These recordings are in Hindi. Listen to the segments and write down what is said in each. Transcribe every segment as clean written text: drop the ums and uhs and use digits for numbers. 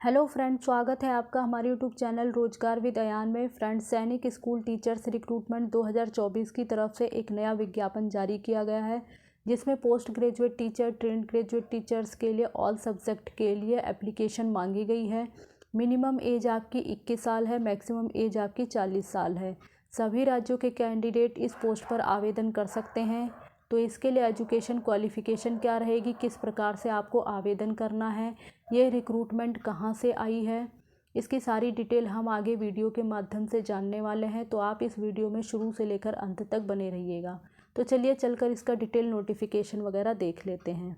हेलो फ्रेंड्स, स्वागत है आपका हमारे यूट्यूब चैनल रोजगार विद अयान में। फ्रेंड्स, सैनिक स्कूल टीचर्स रिक्रूटमेंट 2024 की तरफ से एक नया विज्ञापन जारी किया गया है, जिसमें post graduate teacher, trained graduate teachers के लिए ऑल सब्जेक्ट के लिए एप्लीकेशन मांगी गई है। मिनिमम एज आपकी 21 साल है, मैक्सिमम एज आपकी 40 साल है। सभी राज्यों के कैंडिडेट इस पोस्ट पर आवेदन कर सकते हैं। तो इसके लिए एजुकेशन क्वालिफ़िकेशन क्या रहेगी, किस प्रकार से आपको आवेदन करना है, ये रिक्रूटमेंट कहाँ से आई है, इसकी सारी डिटेल हम आगे वीडियो के माध्यम से जानने वाले हैं। तो आप इस वीडियो में शुरू से लेकर अंत तक बने रहिएगा। तो चलिए चलकर इसका डिटेल नोटिफिकेशन वगैरह देख लेते हैं।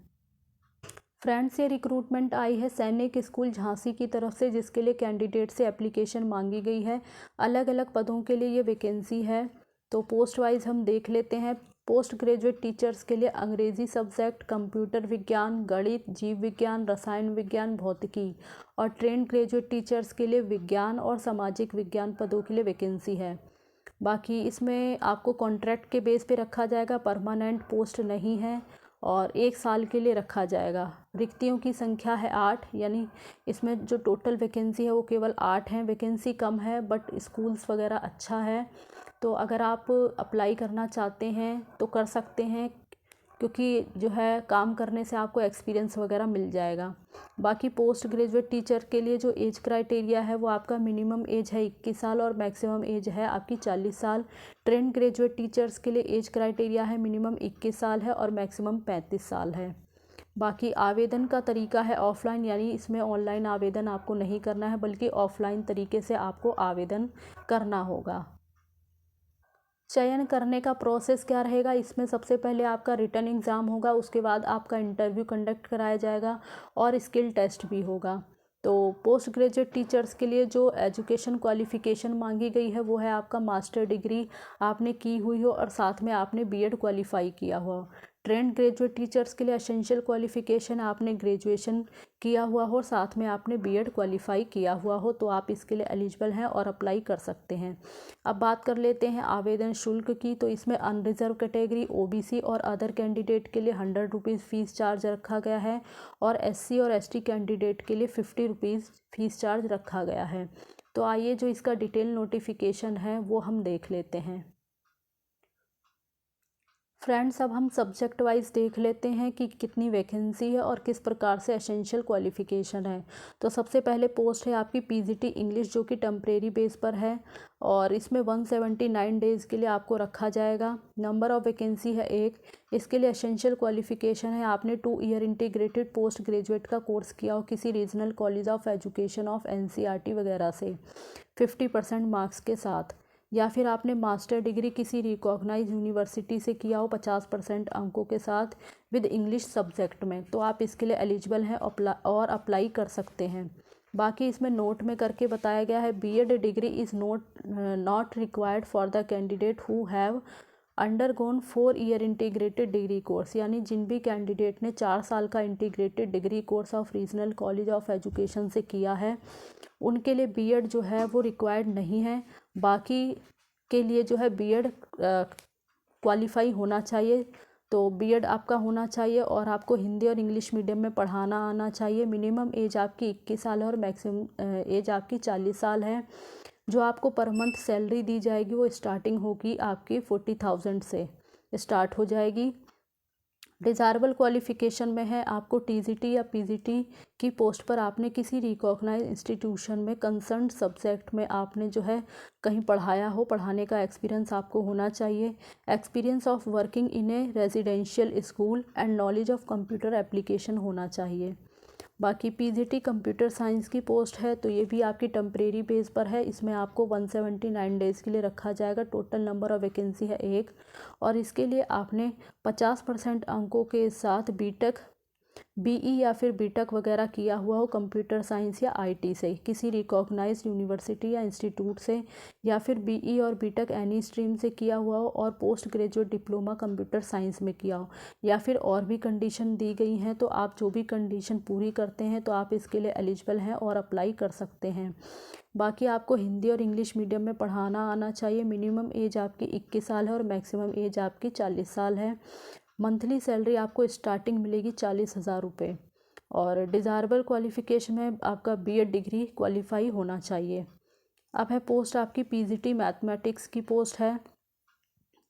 फ्रेंड्स, ये रिक्रूटमेंट आई है सैनिक स्कूल झांसी की तरफ से, जिसके लिए कैंडिडेट से एप्लीकेशन मांगी गई है। अलग अलग पदों के लिए ये वैकेंसी है। तो पोस्ट वाइज हम देख लेते हैं। पोस्ट ग्रेजुएट टीचर्स के लिए अंग्रेजी सब्जेक्ट, कंप्यूटर विज्ञान, गणित, जीव विज्ञान, रसायन विज्ञान, भौतिकी। और ट्रेंड ग्रेजुएट टीचर्स के लिए विज्ञान और सामाजिक विज्ञान पदों के लिए वैकेंसी है। बाकी इसमें आपको कॉन्ट्रैक्ट के बेस पे रखा जाएगा, परमानेंट पोस्ट नहीं है और 1 साल के लिए रखा जाएगा। रिक्तियों की संख्या है 8, यानी इसमें जो टोटल वैकेंसी है वो केवल 8 हैं। वैकेंसी कम है बट स्कूल्स वगैरह अच्छा है। तो अगर आप अप्लाई करना चाहते हैं तो कर सकते हैं, क्योंकि जो है काम करने से आपको एक्सपीरियंस वगैरह मिल जाएगा। बाकी पोस्ट ग्रेजुएट टीचर के लिए जो एज क्राइटेरिया है वो आपका मिनिमम एज है 21 साल और मैक्सिमम एज है आपकी 40 साल। ट्रेंड ग्रेजुएट टीचर्स के लिए एज क्राइटेरिया है मिनिमम 21 साल है और मैक्सिमम 35 साल है। बाकी आवेदन का तरीका है ऑफलाइन, यानी इसमें ऑनलाइन आवेदन आपको नहीं करना है बल्कि ऑफलाइन तरीके से आपको आवेदन करना होगा। चयन करने का प्रोसेस क्या रहेगा, इसमें सबसे पहले आपका रिटन एग्ज़ाम होगा, उसके बाद आपका इंटरव्यू कंडक्ट कराया जाएगा और स्किल टेस्ट भी होगा। तो पोस्ट ग्रेजुएट टीचर्स के लिए जो एजुकेशन क्वालिफ़िकेशन मांगी गई है वो है आपका मास्टर डिग्री आपने की हुई हो और साथ में आपने बीएड क्वालिफाई किया हो। ट्रेंड ग्रेजुएट टीचर्स के लिए एसेंशियल क्वालिफ़िकेशन आपने ग्रेजुएशन किया हुआ हो और साथ में आपने बीएड क्वालिफाई किया हुआ हो, तो आप इसके लिए एलिजिबल हैं और अप्लाई कर सकते हैं। अब बात कर लेते हैं आवेदन शुल्क की। तो इसमें अनरिजर्व कैटेगरी, ओबीसी और अदर कैंडिडेट के लिए 100 रुपीज़ फ़ीस चार्ज रखा गया है और एससी और एसटी कैंडिडेट के लिए 50 रुपीज़ फ़ीस चार्ज रखा गया है। तो आइए जो इसका डिटेल नोटिफिकेशन है वो हम देख लेते हैं। फ्रेंड्स, अब हम सब्जेक्ट वाइज देख लेते हैं कि कितनी वैकेंसी है और किस प्रकार से एसेंशियल क्वालिफ़िकेशन है। तो सबसे पहले पोस्ट है आपकी पीजीटी इंग्लिश, जो कि टेम्परेरी बेस पर है और इसमें 179 डेज़ के लिए आपको रखा जाएगा। नंबर ऑफ़ वैकेंसी है 1। इसके लिए एसेंशियल क्वालिफ़िकेशन है आपने 2 ईयर इंटीग्रेटेड पोस्ट ग्रेजुएट का कोर्स किया हो किसी regional college of education of NCERT वगैरह से 50% मार्क्स के साथ, या फिर आपने मास्टर डिग्री किसी रिकॉग्नाइज यूनिवर्सिटी से किया हो 50% अंकों के साथ विद इंग्लिश सब्जेक्ट में, तो आप इसके लिए एलिजिबल हैं और अप्लाई कर सकते हैं। बाकी इसमें नोट में करके बताया गया है, B Ed degree is not required for the candidate who have undergone 4 year integrated degree course, यानी जिन भी कैंडिडेट ने 4 साल का integrated degree course of regional college of education से किया है उनके लिए बीएड जो है वो रिक्वायर्ड नहीं है। बाकी के लिए जो है बीएड क्वालिफाई होना चाहिए। तो बीएड आपका होना चाहिए और आपको हिंदी और इंग्लिश मीडियम में पढ़ाना आना चाहिए। मिनिमम एज आपकी 21 साल है और मैक्सिमम एज आपकी 40 साल है। जो आपको पर मंथ सैलरी दी जाएगी वो स्टार्टिंग होगी आपकी 40,000 से स्टार्ट हो जाएगी। डिज़ायरेबल क्वालिफ़िकेशन में है आपको टीजीटी या पीजीटी की पोस्ट पर आपने किसी रिकॉग्नाइज इंस्टीट्यूशन में कंसर्न सब्जेक्ट में आपने जो है कहीं पढ़ाया हो, पढ़ाने का एक्सपीरियंस आपको होना चाहिए। Experience of working in A residential school and knowledge of computer application होना चाहिए। बाकी पीजीटी कंप्यूटर साइंस की पोस्ट है तो ये भी आपकी टेम्परेरी बेस पर है। इसमें आपको 179 डेज़ के लिए रखा जाएगा। टोटल नंबर ऑफ़ वैकेंसी है 1 और इसके लिए आपने 50% अंकों के साथ बीटेक, बीई या फिर बीटेक वगैरह किया हुआ हो कंप्यूटर साइंस या आईटी से किसी रिकॉग्नाइज्ड यूनिवर्सिटी या इंस्टीट्यूट से, या फिर बीई और बीटेक एनी स्ट्रीम से किया हुआ हो और post graduate diploma computer science में किया हो, या फिर और भी कंडीशन दी गई हैं। तो आप जो भी कंडीशन पूरी करते हैं तो आप इसके लिए एलिजिबल हैं और अप्लाई कर सकते हैं। बाकी आपको हिंदी और इंग्लिश मीडियम में पढ़ाना आना चाहिए। मिनिमम एज आपकी 21 साल है और मैक्सिमम एज आपकी 40 साल है। मंथली सैलरी आपको स्टार्टिंग मिलेगी 40,000 रुपये। और डिज़ायरेबल क्वालिफ़िकेशन में आपका बीएड डिग्री क्वालिफाई होना चाहिए। अब है पोस्ट आपकी पीजीटी मैथमेटिक्स की पोस्ट है,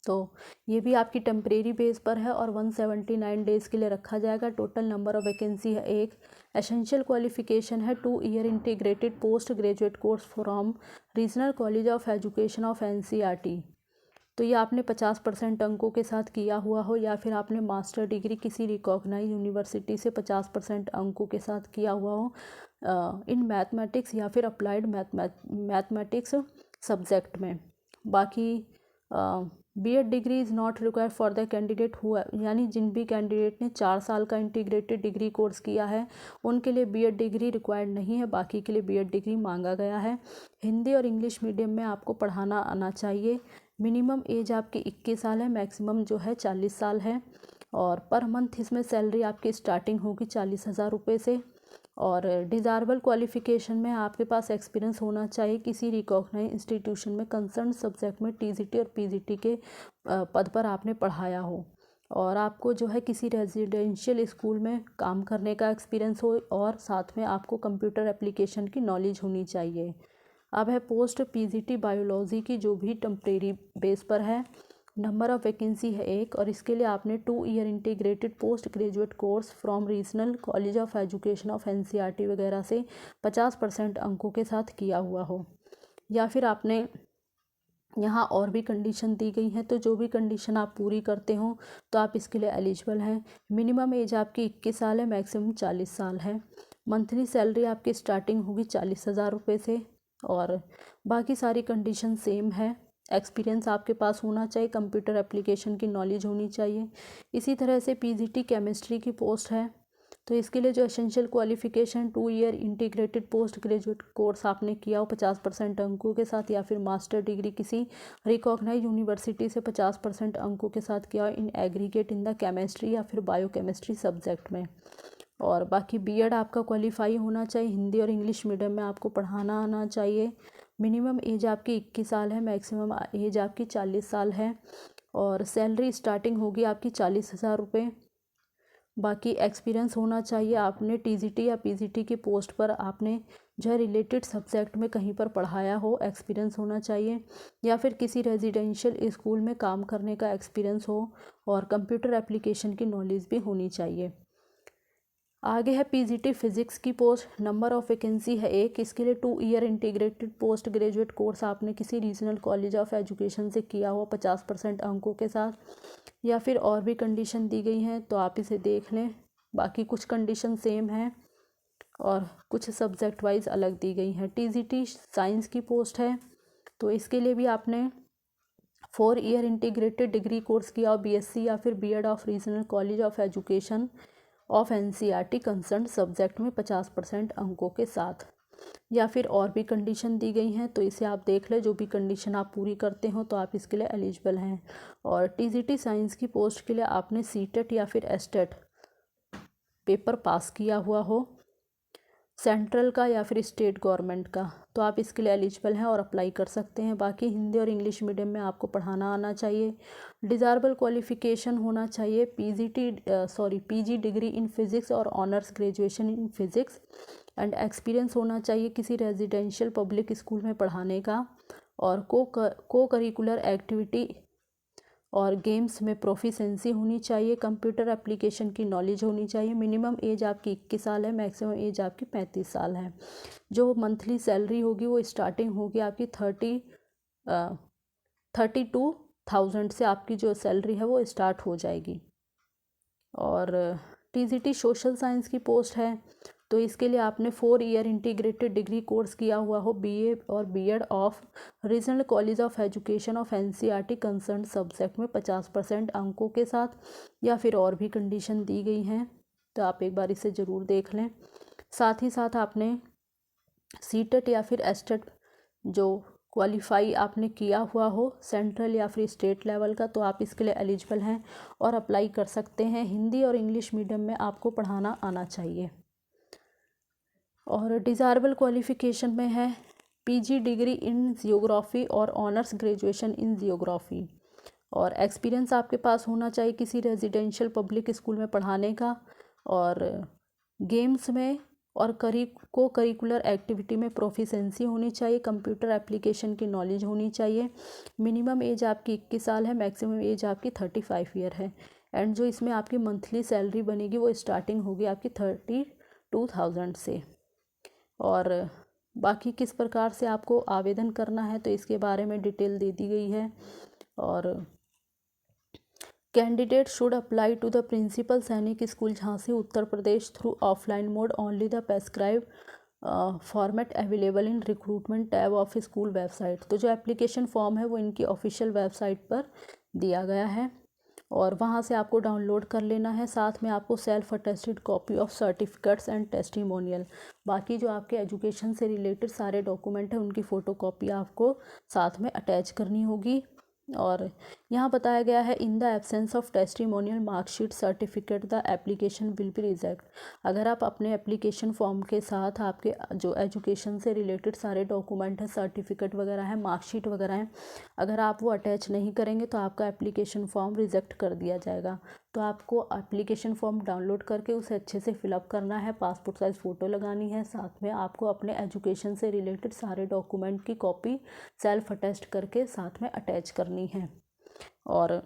तो ये भी आपकी टेम्परेरी बेस पर है और 179 डेज़ के लिए रखा जाएगा। टोटल नंबर ऑफ़ वैकेंसी है 1। एसेंशियल क्वालिफ़िकेशन है 2 year integrated post graduate course from regional college of education of NCERT. तो ये आपने 50% अंकों के साथ किया हुआ हो, या फिर आपने मास्टर डिग्री किसी रिकॉग्नाइज यूनिवर्सिटी से 50% अंकों के साथ किया हुआ हो इन मैथमेटिक्स या फिर अप्लाइड मैथमेटिक्स सब्जेक्ट में। बाकी B Ed degree is not required for the candidate हुआ, यानी जिन भी कैंडिडेट ने 4 साल का इंटीग्रेटेड डिग्री कोर्स किया है उनके लिए बीएड डिग्री रिक्वायर्ड नहीं है, बाकी के लिए बीएड डिग्री मांगा गया है। हिंदी और इंग्लिश मीडियम में आपको पढ़ाना आना चाहिए। मिनिमम एज आपकी 21 साल है, मैक्सिमम जो है 40 साल है, और पर मंथ इसमें सैलरी आपकी स्टार्टिंग होगी 40,000 रुपये से। और डिज़ायरेबल क्वालिफ़िकेशन में आपके पास एक्सपीरियंस होना चाहिए किसी रिकॉग्नाइज इंस्टीट्यूशन में कंसर्न सब्जेक्ट में टीजीटी और पीजीटी के पद पर आपने पढ़ाया हो, और आपको जो है किसी रेजिडेंशियल स्कूल में काम करने का एक्सपीरियंस हो, और साथ में आपको कंप्यूटर एप्लीकेशन की नॉलेज होनी चाहिए। अब है पोस्ट पीजीटी बायोलॉजी की, जो भी टेम्परेरी बेस पर है। नंबर ऑफ़ वैकेंसी है 1, और इसके लिए आपने 2 year integrated post graduate course from regional college of education of NCERT वगैरह से 50% अंकों के साथ किया हुआ हो, या फिर आपने यहाँ और भी कंडीशन दी गई हैं, तो जो भी कंडीशन आप पूरी करते हो तो आप इसके लिए एलिजिबल हैं। मिनिमम एज आपकी 21 साल है, मैक्सिमम 40 साल है। मंथली सैलरी आपकी स्टार्टिंग होगी 40,000 रुपये से, और बाकी सारी कंडीशन सेम है। एक्सपीरियंस आपके पास होना चाहिए, कंप्यूटर एप्लीकेशन की नॉलेज होनी चाहिए। इसी तरह से पीजीटी केमिस्ट्री की पोस्ट है, तो इसके लिए जो essential qualification 2 year integrated post graduate course आपने किया हो 50% अंकों के साथ, या फिर मास्टर डिग्री किसी रिकॉग्नाइज यूनिवर्सिटी से 50% अंकों के साथ किया हो in aggregate in the chemistry या फिर बायोकेमिस्ट्री सब्जेक्ट में। और बाकी बीएड आपका क्वालिफाई होना चाहिए, हिंदी और इंग्लिश मीडियम में आपको पढ़ाना आना चाहिए। मिनिमम एज आपकी 21 साल है, मैक्सिमम एज आपकी 40 साल है, और सैलरी स्टार्टिंग होगी आपकी 40,000 रुपये। बाकी एक्सपीरियंस होना चाहिए, आपने टीजीटी या पीजीटी की पोस्ट पर आपने जो है रिलेटेड सब्जेक्ट में कहीं पर पढ़ाया हो, एक्सपीरियंस होना चाहिए, या फिर किसी रेजिडेंशियल स्कूल में काम करने का एक्सपीरियंस हो, और कंप्यूटर एप्लीकेशन की नॉलेज भी होनी चाहिए। आगे है पीजीटी फिज़िक्स की पोस्ट। नंबर ऑफ़ वैकेंसी है 1, इसके लिए 2 year integrated post graduate course आपने किसी रीजनल कॉलेज ऑफ एजुकेशन से किया हुआ 50% अंकों के साथ, या फिर और भी कंडीशन दी गई हैं तो आप इसे देख लें। बाकी कुछ कंडीशन सेम हैं और कुछ सब्जेक्ट वाइज अलग दी गई हैं। टीजीटी साइंस की पोस्ट है, तो इसके लिए भी आपने 4 ईयर इंटीग्रेटेड डिग्री कोर्स किया और बीएससी या फिर B Ed of regional college of education of NCERT concern subject में 50% अंकों के साथ, या फिर और भी कंडीशन दी गई हैं तो इसे आप देख लें। जो भी कंडीशन आप पूरी करते हो तो आप इसके लिए एलिजिबल हैं। और टीजीटी साइंस की पोस्ट के लिए आपने सीटेट या फिर एसटेट पेपर पास किया हुआ हो, सेंट्रल का या फिर स्टेट गवर्नमेंट का, तो आप इसके लिए एलिजिबल हैं और अप्लाई कर सकते हैं। बाकी हिंदी और इंग्लिश मीडियम में आपको पढ़ाना आना चाहिए। डिज़ायरेबल क्वालिफ़िकेशन होना चाहिए पीजी डिग्री इन फिज़िक्स और honours graduation in physics, and experience होना चाहिए किसी रेजिडेंशियल पब्लिक स्कूल में पढ़ाने का, और को करिकुलर एक्टिविटी और गेम्स में प्रोफिशेंसी होनी चाहिए। कंप्यूटर एप्लीकेशन की नॉलेज होनी चाहिए। मिनिमम एज आपकी 21 साल है, मैक्सिमम एज आपकी 35 साल है। जो मंथली सैलरी होगी वो स्टार्टिंग होगी आपकी 32,000 से आपकी जो सैलरी है वो स्टार्ट हो जाएगी। और टीजीटी सोशल साइंस की पोस्ट है, तो इसके लिए आपने 4 ईयर इंटीग्रेटेड डिग्री कोर्स किया हुआ हो बीए और B Ed of regional college of education of NCERT concern subject में 50% अंकों के साथ, या फिर और भी कंडीशन दी गई हैं तो आप एक बार इसे ज़रूर देख लें। साथ ही साथ आपने सीटेट या फिर एसटेट जो क्वालिफाई आपने किया हुआ हो सेंट्रल या फिर स्टेट लेवल का, तो आप इसके लिए एलिजिबल हैं और अप्लाई कर सकते हैं। हिंदी और इंग्लिश मीडियम में आपको पढ़ाना आना चाहिए। और डिज़ायरेबल क्वालिफ़िकेशन में है पीजी डिग्री इन जियोग्राफ़ी और ऑनर्स ग्रेजुएशन इन जियोग्राफ़ी, और एक्सपीरियंस आपके पास होना चाहिए किसी रेजिडेंशियल पब्लिक स्कूल में पढ़ाने का, और गेम्स में और करिकुलर एक्टिविटी में प्रोफिशेंसी होनी चाहिए, कंप्यूटर एप्लीकेशन की नॉलेज होनी चाहिए। मिनिमम एज आपकी 21 साल है, मैक्सिमम एज आपकी 35 ईयर है। एंड जो इसमें आपकी मंथली सैलरी बनेगी वो स्टार्टिंग होगी आपकी 32,000 से। और बाकी किस प्रकार से आपको आवेदन करना है तो इसके बारे में डिटेल दे दी गई है। और candidate should apply to the principal Sainik school Jhansi Uttar Pradesh through offline mode only the prescribe format available in recruitment tab of school website. तो जो एप्लीकेशन फॉर्म है वो इनकी ऑफिशियल वेबसाइट पर दिया गया है और वहाँ से आपको डाउनलोड कर लेना है। साथ में आपको self attested copy of certificates and testimonial, बाकी जो आपके एजुकेशन से रिलेटेड सारे डॉक्यूमेंट हैं उनकी फ़ोटोकॉपी आपको साथ में अटैच करनी होगी। और यहाँ बताया गया है in the absence of testimonial marksheet certificate the application will be reject. अगर आप अपने एप्लीकेशन फॉर्म के साथ आपके जो एजुकेशन से रिलेटेड सारे डॉक्यूमेंट हैं, सर्टिफिकेट वगैरह हैं, मार्कशीट वगैरह हैं, अगर आप वो अटैच नहीं करेंगे तो आपका एप्लीकेशन फॉर्म रिजेक्ट कर दिया जाएगा। तो आपको एप्लीकेशन फॉर्म डाउनलोड करके उसे अच्छे से फिलअप करना है, पासपोर्ट साइज़ फ़ोटो लगानी है, साथ में आपको अपने एजुकेशन से रिलेटेड सारे डॉक्यूमेंट की कॉपी सेल्फ अटेस्ट करके साथ में अटैच करनी है। और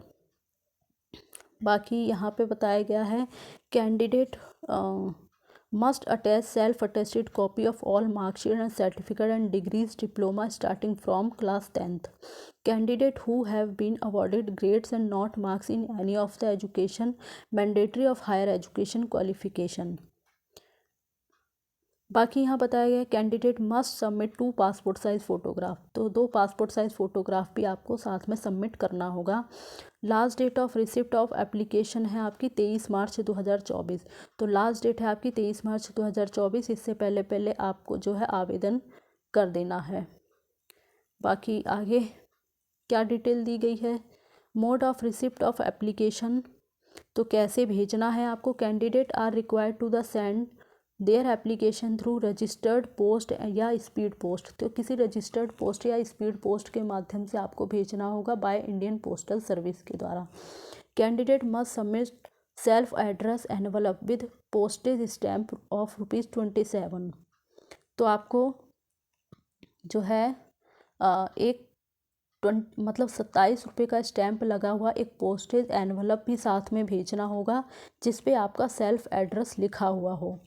बाकी यहाँ पे बताया गया है candidate must attach self attested copy of all marksheet and certificate and degrees diploma starting from class 10th। Candidate who have been awarded grades and not marks in any of the education mandatory of higher education qualification. बाकी यहाँ बताया गया candidate must submit 2 passport size photograph. तो 2 पासपोर्ट साइज़ फ़ोटोग्राफ भी आपको साथ में सबमिट करना होगा। Last date of receipt of application है आपकी 23 मार्च 2024। तो लास्ट डेट है आपकी 23 मार्च 2024, इससे पहले पहले आपको जो है आवेदन कर देना है। बाकी आगे क्या डिटेल दी गई है, mode of receipt of application, तो कैसे भेजना है आपको। Candidate are required to the send their application through registered post या स्पीड पोस्ट। तो किसी रजिस्टर्ड पोस्ट या स्पीड पोस्ट के माध्यम से आपको भेजना होगा बाय इंडियन पोस्टल सर्विस के द्वारा। Candidate must submit self address envelope with postage stamp of ₹27। तो आपको जो है एक 27 रुपये का स्टैम्प लगा हुआ एक पोस्टेज एनवलप भी साथ में भेजना होगा जिस पे आपका सेल्फ एड्रेस लिखा हुआ हो।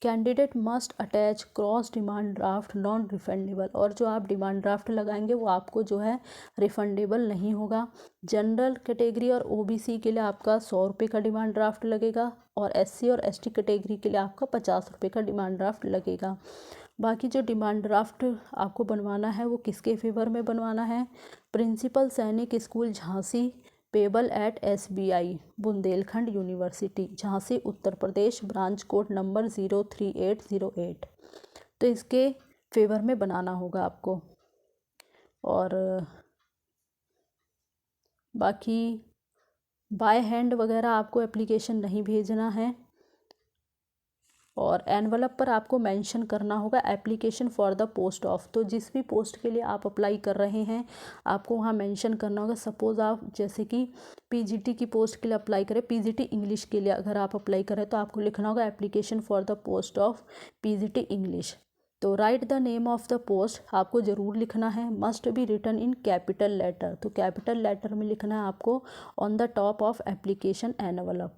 Candidate must attach cross demand draft non refundable, और जो आप डिमांड ड्राफ्ट लगाएंगे वो आपको जो है रिफंडेबल नहीं होगा। जनरल कैटेगरी और ओबीसी के लिए आपका 100 रुपये का डिमांड ड्राफ्ट लगेगा और एससी और एसटी कैटेगरी के लिए आपका 50 रुपये का डिमांड ड्राफ्ट लगेगा। बाकी जो डिमांड ड्राफ्ट आपको बनवाना है वो किसके फेवर में बनवाना है, principal Sainik school Jhansi payable eight SBI Bundelkhand university Jhansi Uttar प्रदेश, ब्रांच कोड नंबर 03808। तो इसके फेवर में बनाना होगा आपको। और बाकी बाय हैंड वगैरह आपको एप्लीकेशन नहीं भेजना है। और एनवलप पर आपको मेंशन करना होगा application for the post of. तो जिस भी पोस्ट के लिए आप अप्लाई कर रहे हैं आपको वहाँ मेंशन करना होगा। सपोज़ आप जैसे कि पीजीटी की पोस्ट के लिए अप्लाई करें, पीजीटी इंग्लिश के लिए अगर आप अप्लाई करें तो आपको लिखना होगा application for the post of PGT English. तो write the name of the post आपको ज़रूर लिखना है। Must be written in capital letter, तो कैपिटल लेटर में लिखना है आपको on the top of application envelope.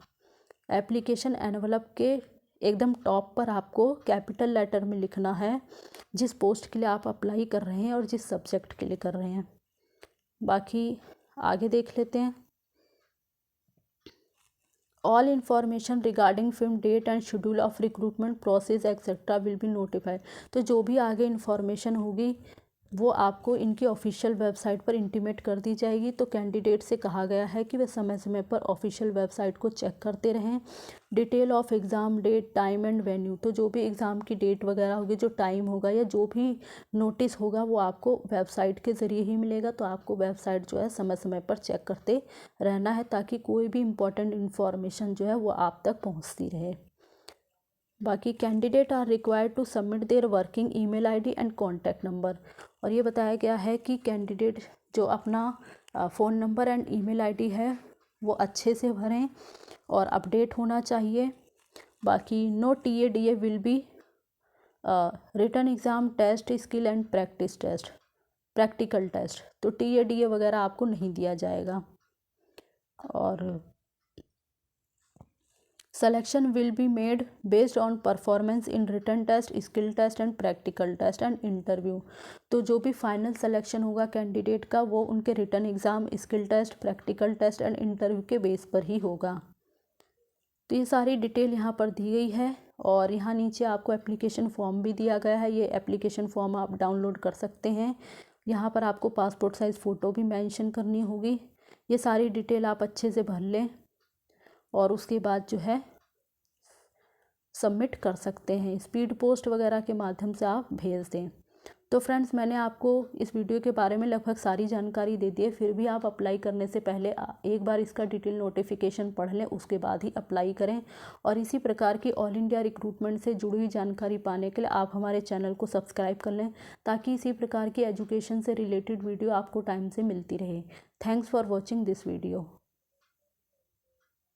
Application envelope के एकदम टॉप पर आपको कैपिटल लेटर में लिखना है जिस पोस्ट के लिए आप अप्लाई कर रहे हैं और जिस सब्जेक्ट के लिए कर रहे हैं। बाकी आगे देख लेते हैं। All information regarding film date and schedule of recruitment process etcetera will be notified. तो जो भी आगे इन्फॉर्मेशन होगी वो आपको इनकी ऑफिशियल वेबसाइट पर इंटीमेट कर दी जाएगी। तो कैंडिडेट से कहा गया है कि वे समय समय पर ऑफिशियल वेबसाइट को चेक करते रहें। Detail of exam date time and venue, तो जो भी एग्ज़ाम की डेट वगैरह होगी, जो टाइम होगा या जो भी नोटिस होगा वो आपको वेबसाइट के ज़रिए ही मिलेगा। तो आपको वेबसाइट जो है समय समय पर चेक करते रहना है ताकि कोई भी इम्पोर्टेंट इन्फॉर्मेशन जो है वो आप तक पहुँचती रहे। बाकी candidate are required to submit their working email ID and contact number. और ये बताया गया है कि कैंडिडेट जो अपना phone number and email ID है वो अच्छे से भरें और अपडेट होना चाहिए। बाकी no TADA will be written exam, test, skill and practice test, practical test. तो TADA वगैरह आपको नहीं दिया जाएगा। और selection will be made based on performance in written test, skill test and practical test and interview। तो जो भी फाइनल सिलेक्शन होगा कैंडिडेट का वो उनके written exam, skill test, practical test and interview के बेस पर ही होगा। तो ये सारी डिटेल यहाँ पर दी गई है और यहाँ नीचे आपको एप्लीकेशन फॉर्म भी दिया गया है। ये एप्लीकेशन फॉर्म आप डाउनलोड कर सकते हैं। यहाँ पर आपको पासपोर्ट साइज़ फ़ोटो भी मेंशन करनी होगी। ये सारी डिटेल आप अच्छे से भर लें और उसके बाद जो है सबमिट कर सकते हैं। स्पीड पोस्ट वगैरह के माध्यम से आप भेज दें। तो फ्रेंड्स, मैंने आपको इस वीडियो के बारे में लगभग सारी जानकारी दे दी है। फिर भी आप अप्लाई करने से पहले एक बार इसका डिटेल नोटिफिकेशन पढ़ लें, उसके बाद ही अप्लाई करें। और इसी प्रकार की ऑल इंडिया रिक्रूटमेंट से जुड़ी हुई जानकारी पाने के लिए आप हमारे चैनल को सब्सक्राइब कर लें, ताकि इसी प्रकार की एजुकेशन से रिलेटेड वीडियो आपको टाइम से मिलती रहे। Thanks for watching this video.